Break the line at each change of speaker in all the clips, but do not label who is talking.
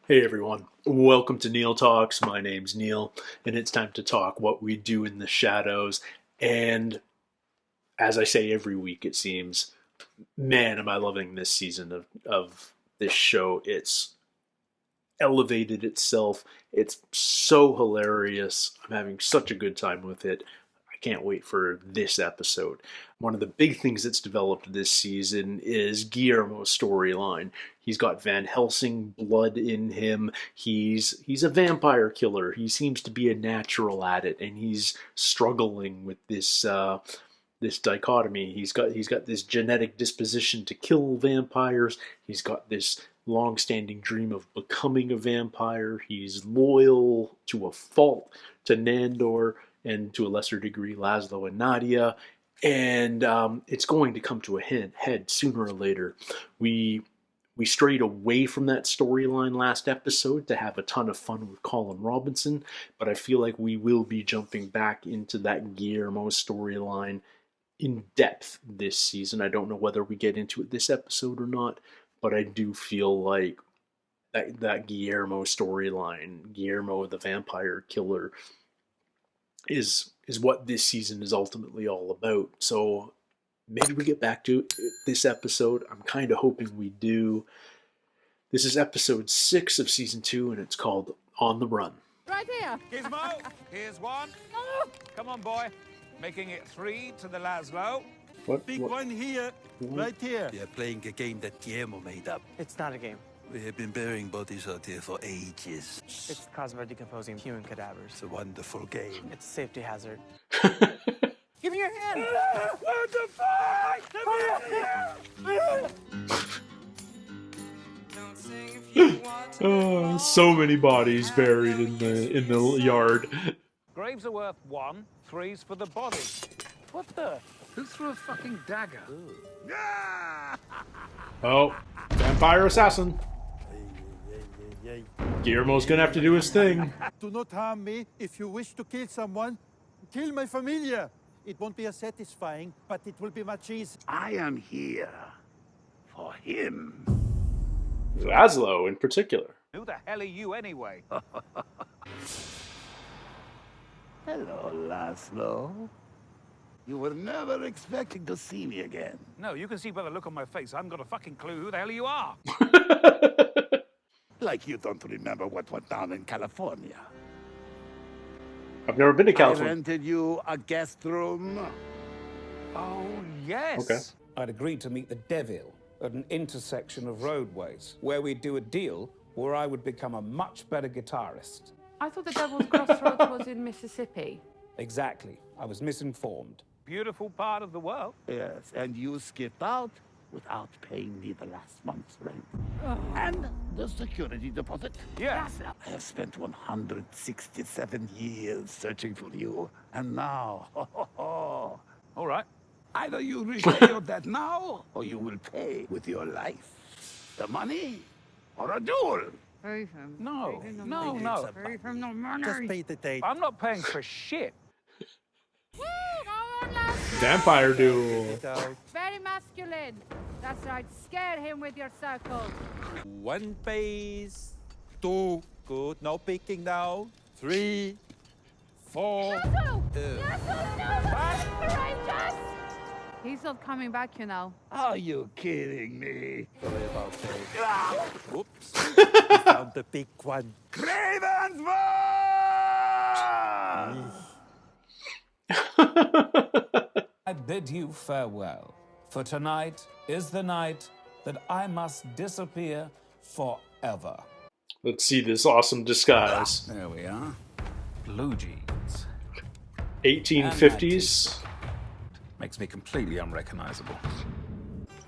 Hey everyone, welcome to Neil Talks. My name's Neil, and it's time to talk what we do in the shadows. And as I say every week, it seems, man, am I loving this season of this show. It's elevated itself. It's so hilarious. I'm having such a good time with it. I can't wait for this episode. One of the big things that's developed this season is Guillermo's storyline. He's got Van Helsing blood in him. He's a vampire killer. He seems to be a natural at it, and he's struggling with this dichotomy. He's got this genetic disposition to kill vampires. He's got this long-standing dream of becoming a vampire. He's loyal to a fault to Nandor and to a lesser degree Laszlo and Nadia. And it's going to come to a head sooner or later. We strayed away from that storyline last episode to have a ton of fun with Colin Robinson, but I feel like we will be jumping back into that Guillermo storyline in depth this season. I don't know whether we get into it this episode or not, but I do feel like that Guillermo storyline, Guillermo the vampire killer, is what this season is ultimately all about. So maybe we get back to this episode. I'm kind of hoping we do. This is episode 6 of season 2, and it's called On the Run.
Right here.
Gizmo, here's one. Come on, boy. Making it 3 to the Laszlo.
Big one here, right here.
We are playing a game that Guillermo made up.
It's not a game.
We have been burying bodies out here for ages.
It's caused by decomposing human cadavers.
It's a wonderful game.
It's a safety hazard.
Give me your hand.
What the fuck?
Oh, so many bodies buried in the yard.
Graves are worth 1, 3's for the body. What the? Who threw a fucking dagger?
Oh, vampire assassin. Guillermo's gonna have to do his thing.
Do not harm me. If you wish to kill someone, kill my familia. It won't be as satisfying, but it will be much easier.
I am here for him.
Laszlo in particular.
Who the hell are you anyway?
Hello, Laszlo. You were never expecting to see me again.
No, you can see by the look on my face. I haven't got a fucking clue who the hell you are.
Like you don't remember what went down in California.
I've never been to
I
California.
rented you a guest room.
Oh, yes.
Okay.
I'd agreed to meet the devil at an intersection of roadways, where we'd do a deal where I would become a much better guitarist.
I thought the Devil's Crossroads was in Mississippi.
Exactly. I was misinformed.
Beautiful part of the world.
Yes, and you skipped out without paying me the last month's rent. And the security deposit.
Yeah.
I have spent 167 years searching for you, and now,
All right.
either you repay your debt now, or you will pay with your life. The money, or a duel.
Pay him.
No,
Pay him the
no,
money.
no.
Pay him the money.
Just pay the date.
I'm not paying for shit.
Woo, go on, lads.
Vampire duel.
Very masculine. That's right. Scare him with your circle.
1 phase, 2, good, no peeking now. 3, 4.
Yasu! Yasu, no! Courageous! He's not coming back, you know.
Are you kidding me?
Sorry about that. Oops. We found the big one.
Ravensburg!
I bid you farewell, for tonight is the night that I must disappear forever.
Let's see this awesome disguise.
There we are. Blue jeans.
1850s.
Makes me completely unrecognizable.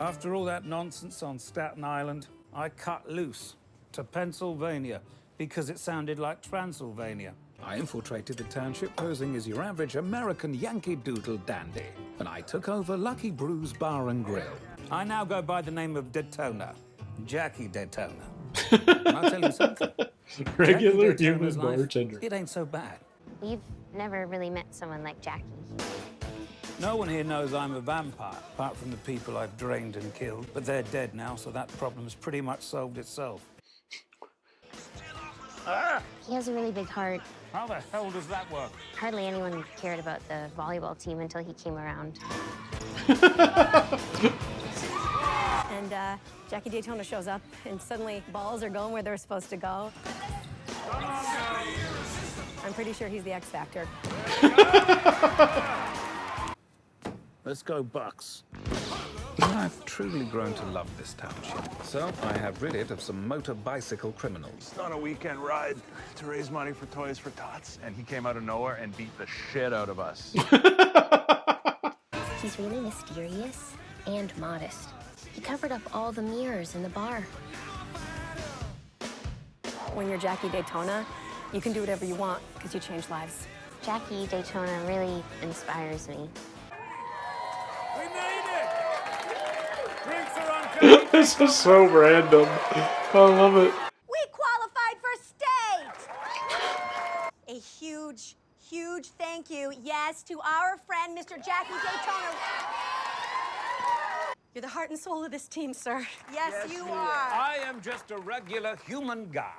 After all that nonsense on Staten Island, I cut loose to Pennsylvania because it sounded like Transylvania. I infiltrated the township posing as your average American Yankee Doodle dandy, and I took over Lucky Brew's Bar and Grill. I now go by the name of Daytona, Jackie Daytona. And I'll tell you something.
Regular
Jackie
human
Daytona's life,
bartender.
It ain't so bad.
We've never really met someone like Jackie.
No one here knows I'm a vampire, apart from the people I've drained and killed. But they're dead now, so that problem's pretty much solved itself.
He has a really big heart.
How the hell does that work?
Hardly anyone cared about the volleyball team until he came around.
And Jackie Daytona shows up, and suddenly balls are going where they're supposed to go. I'm pretty sure he's the X Factor.
Let's go Bucks. I've truly grown to love this township, so I have rid it of some motor bicycle criminals.
On a weekend ride to raise money for Toys for Tots, and he came out of nowhere and beat the shit out of us.
He's really mysterious and modest. He covered up all the mirrors in the bar.
When you're Jackie Daytona, you can do whatever you want because you change lives.
Jackie Daytona really inspires me.
We made it! Drinks are on.
This is so random. I love it.
We qualified for state! A huge, huge thank you, yes, to our friend, Mr. Jackie Daytona. You're the heart and soul of this team, sir. Yes, you are.
I am just a regular human guy.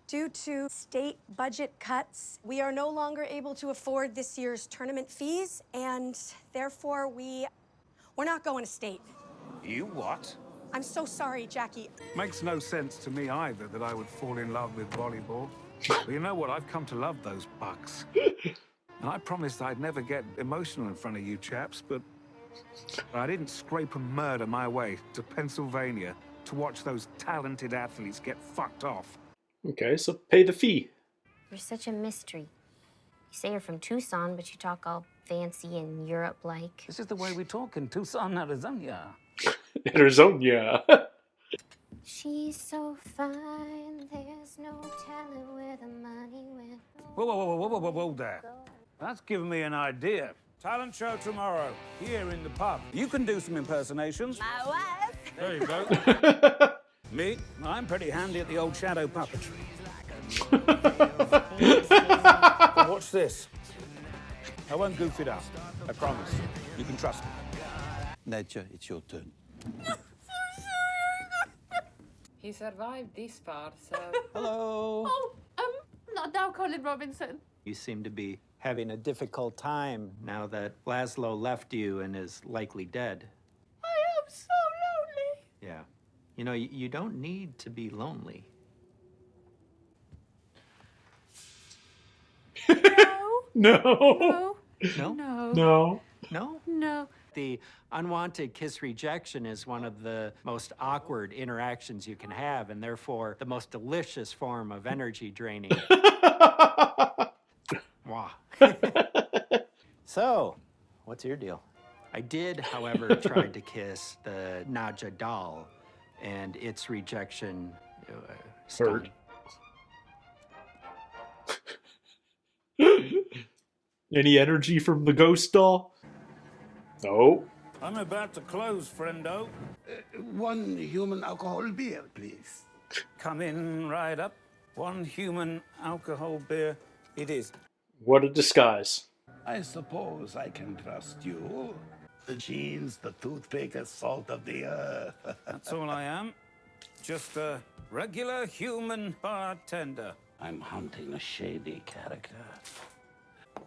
Due to state budget cuts, we are no longer able to afford this year's tournament fees, and therefore we're not going to state.
You what?
I'm so sorry, Jackie.
Makes no sense to me either that I would fall in love with volleyball. But you know what? I've come to love those Bucks. And I promised I'd never get emotional in front of you chaps, but I didn't scrape and murder my way to Pennsylvania to watch those talented athletes get fucked off.
Okay, so pay the fee.
You're such a mystery. You say you're from Tucson, but you talk all fancy and Europe-like.
This is the way we talk in Tucson, Arizona.
Arizona.
She's so fine, there's no telling where the money went.
Whoa there. That's giving me an idea. Talent show tomorrow, here in the pub. You can do some impersonations.
My wife.
There you go. Me, I'm pretty handy at the old shadow puppetry. But watch this. I won't goof it up. I promise. You can trust me.
Nadja, it's your turn.
He survived this far, so...
Hello.
Oh, not now, Colin Robinson.
You seem to be having a difficult time now that Laszlo left you and is likely dead.
I am so lonely.
Yeah. You know, you don't need to be lonely.
No.
No.
No?
No.
No.
No?
No.
The unwanted kiss rejection is one of the most awkward interactions you can have, and therefore the most delicious form of energy draining. Wow. So, what's your deal? I did, however, try to kiss the Nadja doll, and its rejection stung.
Any energy from the ghost doll? No.
I'm about to close, friendo.
One human alcohol beer, please.
Come in right up. One human alcohol beer it is.
What a disguise.
I suppose I can trust you. The jeans, the toothpick, the salt of the earth.
That's all I am. Just a regular human bartender.
I'm hunting a shady character.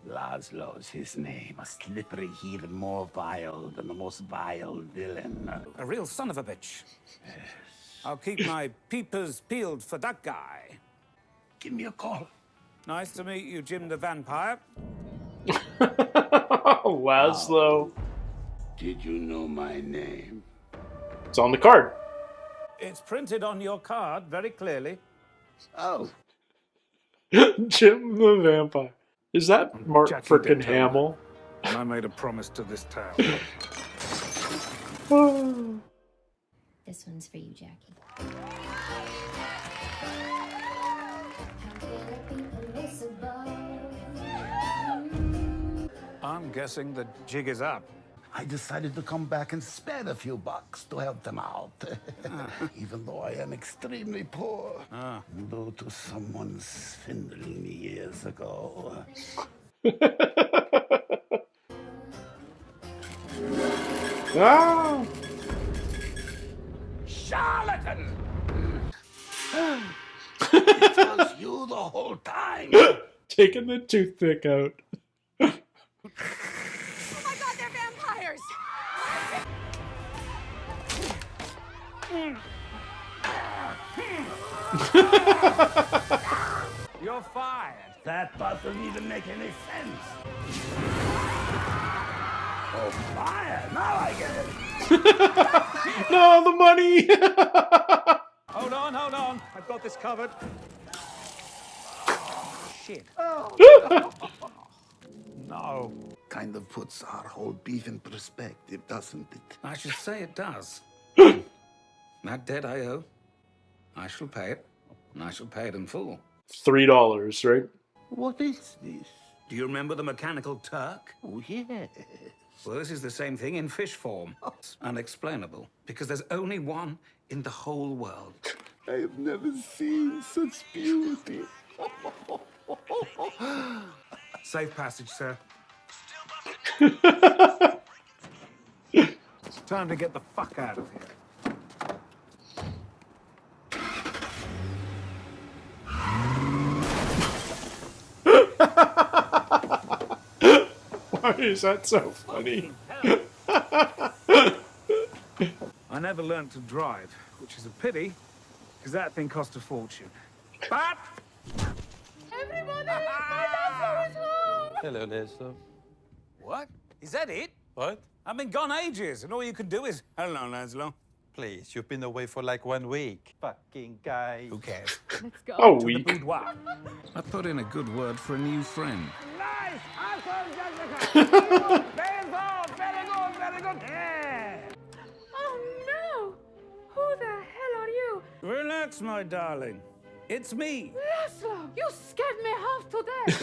Laszlo's his name, a slippery heathen more vile than the most vile villain.
A real son of a bitch. I'll keep my peepers peeled for that guy.
Give me a call.
Nice to meet you, Jim the Vampire.
Laszlo.
Did you know my name?
It's on the card.
It's printed on your card very clearly.
Oh.
Jim the Vampire. Is that Mark
Jackie
frickin'
Daytona.
Hamill?
And I made a promise to this town.
This one's for you, Jackie.
I'm guessing the jig is up.
I decided to come back and spare a few bucks to help them out. Even though I am extremely poor. Due to someone swindling me years ago.
Ah!
Charlatan! It was you the whole time.
Taking the toothpick out.
Oh my God, they're vampires!
You're fired.
That doesn't even make any sense. Oh, fire! Now I get it.
No, the money!
Hold on. I've got this covered. Shit. No.
Kind of puts our whole beef in perspective, doesn't it?
I should say it does. That debt I owe, I shall pay it, and I shall pay it in full.
$3, right?
What is this?
Do you remember the mechanical Turk?
Oh, yes.
Well, this is the same thing in fish form. It's unexplainable, because there's only one in the whole world.
I have never seen such beauty.
Safe passage, sir.
Time to get the fuck out of here.
Why is that so funny?
I never learned to drive, which is a pity, because that thing cost a fortune. But
Everybody, my Laszlo is home!
Hello, Laszlo.
What? Is that it?
What?
I've been gone ages, and all you can do is, hello, Laszlo.
Please, you've been away for like 1 week. Fucking guy.
Who cares?
Let's go.
Oh,
To the
week.
boudoir. I put in a good word for a new friend.
nice! Awesome, Jessica! Very good! Yeah!
Oh no! Who the hell are you?
Relax, my darling. It's me.
Laszlo, you scared me half to death!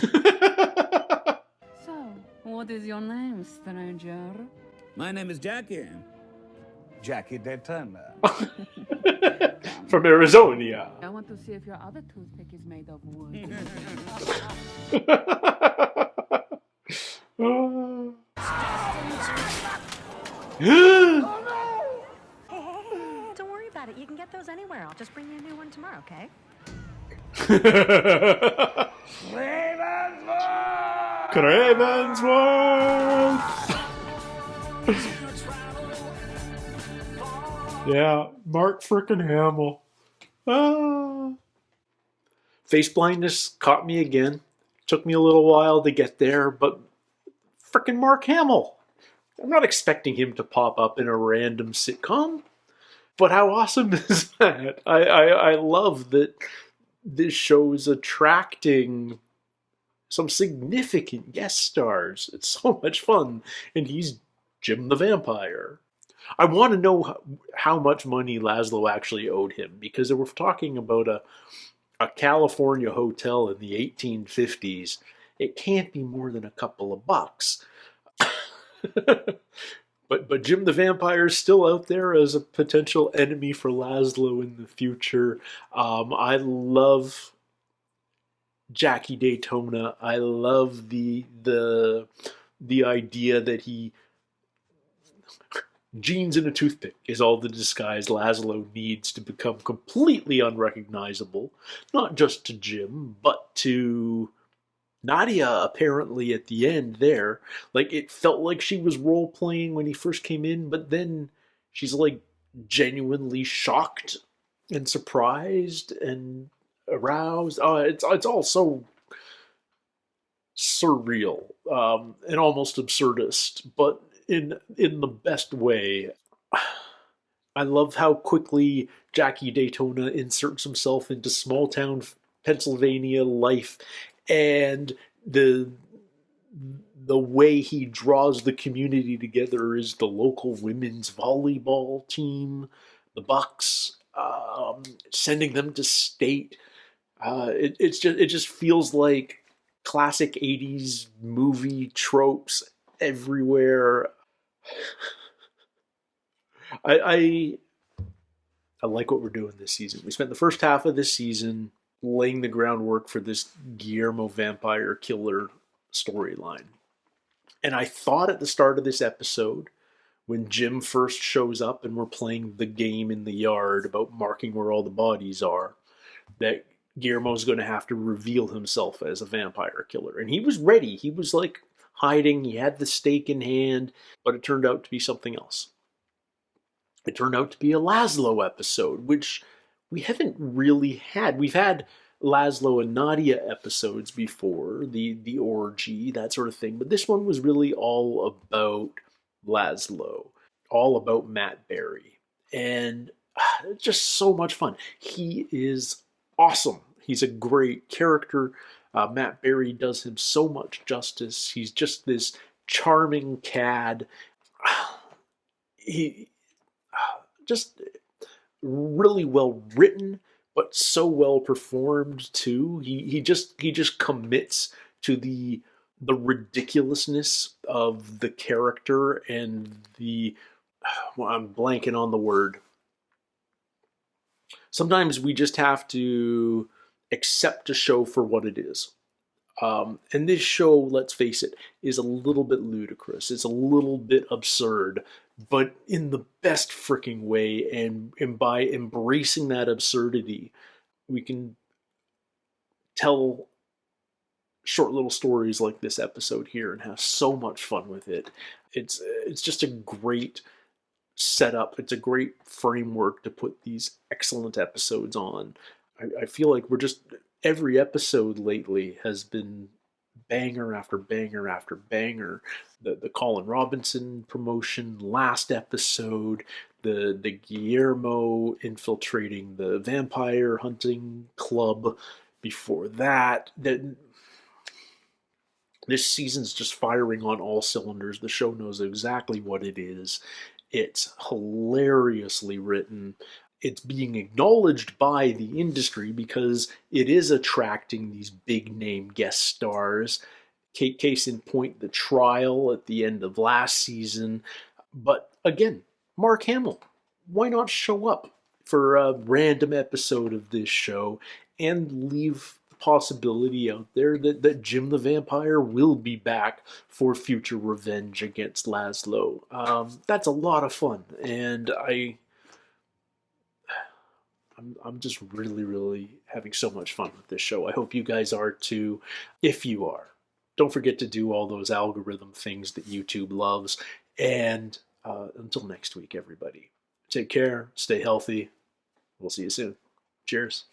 So, what is your name, stranger?
My name is Jackie. Jackie Daytona.
From Arizona.
I want to see if your other toothpick is made of wood.
Don't worry about it. You can get those anywhere. I'll just bring you a new one tomorrow, okay?
Cravensworth! Yeah, Mark frickin' Hamill. Face blindness caught me again. Took me a little while to get there, but frickin' Mark Hamill. I'm not expecting him to pop up in a random sitcom, but how awesome is that? I love that this show is attracting some significant guest stars. It's so much fun, and he's Jim the Vampire. I want to know how much money Laszlo actually owed him, because we're talking about a California hotel in the 1850s. It can't be more than a couple of bucks. But Jim the Vampire is still out there as a potential enemy for Laszlo in the future. I love Jackie Daytona. I love the idea that he jeans and a toothpick is all the disguise Laszlo needs to become completely unrecognizable, not just to Jim, but to Nadia, apparently, at the end there. Like, it felt like she was role-playing when he first came in, but then she's, like, genuinely shocked and surprised and aroused. It's all so surreal and almost absurdist, but in the best way. I love how quickly Jackie Daytona inserts himself into small-town Pennsylvania life, and the way he draws the community together is the local women's volleyball team, the Bucks, sending them to state. It just feels like classic 80s movie tropes everywhere. I like what we're doing this season. We spent the first half of this season laying the groundwork for this Guillermo vampire killer storyline. And I thought at the start of this episode, when Jim first shows up and we're playing the game in the yard about marking where all the bodies are, that Guillermo's going to have to reveal himself as a vampire killer. And he was ready. He was like hiding. He had the stake in hand, but it turned out to be something else. It turned out to be a Laszlo episode, which we haven't really had. We've had Laszlo and Nadia episodes before, the orgy, that sort of thing. But this one was really all about Laszlo, all about Matt Berry. And just so much fun. He is awesome. He's a great character. Matt Berry does him so much justice. He's just this charming cad. He just really well written, but so well performed too. He just commits to the ridiculousness of the character and the well, I'm blanking on the word. Sometimes we just have to accept a show for what it is. And this show, let's face it, is a little bit ludicrous. It's a little bit absurd, but in the best freaking way. And by embracing that absurdity, we can tell short little stories like this episode here and have so much fun with it. It's just a great setup. It's a great framework to put these excellent episodes on. I feel like every episode lately has been banger after banger after banger. The Colin Robinson promotion last episode, the Guillermo infiltrating the vampire hunting club before that. This season's just firing on all cylinders. The show knows exactly what it is. It's hilariously written. It's being acknowledged by the industry because it is attracting these big name guest stars. Case in point, the trial at the end of last season. But again, Mark Hamill, why not show up for a random episode of this show and leave the possibility out there that Jim the Vampire will be back for future revenge against Laszlo? That's a lot of fun, and I'm just really, really having so much fun with this show. I hope you guys are too. If you are, don't forget to do all those algorithm things that YouTube loves. And until next week, everybody, take care, stay healthy. We'll see you soon. Cheers.